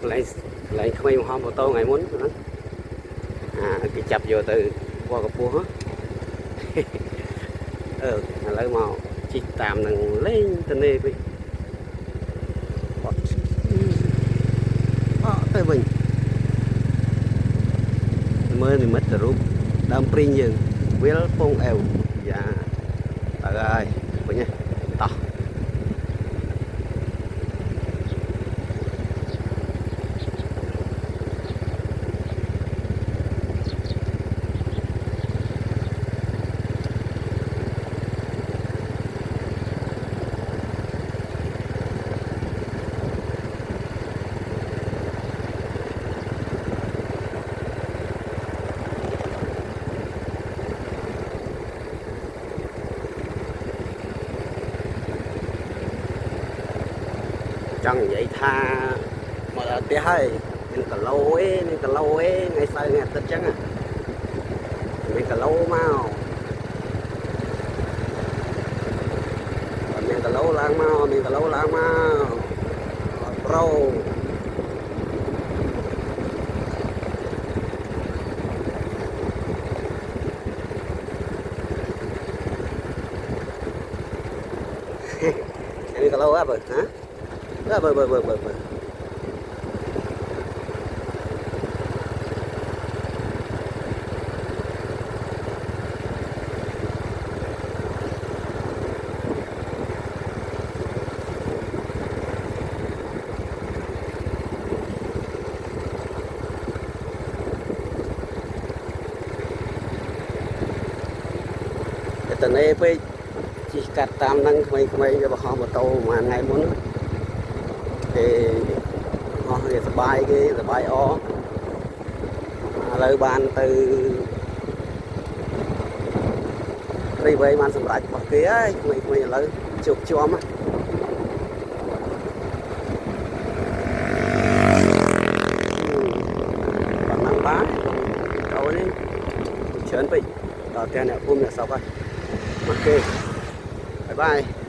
lại không hôm ô tô ngày muốn cái chập vô từ qua cái pua lấy màu chỉ tạm nằng lên tên này vậy tới mình mới thì mất rồi đam prin dừng will phong eo dạ rồi vậy nha to chẳng vậy tha mà là tiếc hay nhưng cả lâu ấy ngày sau ngày tết trắng mình cả lâu mau mình cả lâu lang mau pro mình cả lâu á bờ hả bờ từ này với chỉ cắt tam năng mấy cho bà họ một tàu mà ngày muốn thì họ thì sờ bài o lời bàn từ đi về man sầm rạch bậc kia mấy lời chụp cho mà bằng năng bá câu đi chớn bị đào tiền này phun là sao coi ok bye bye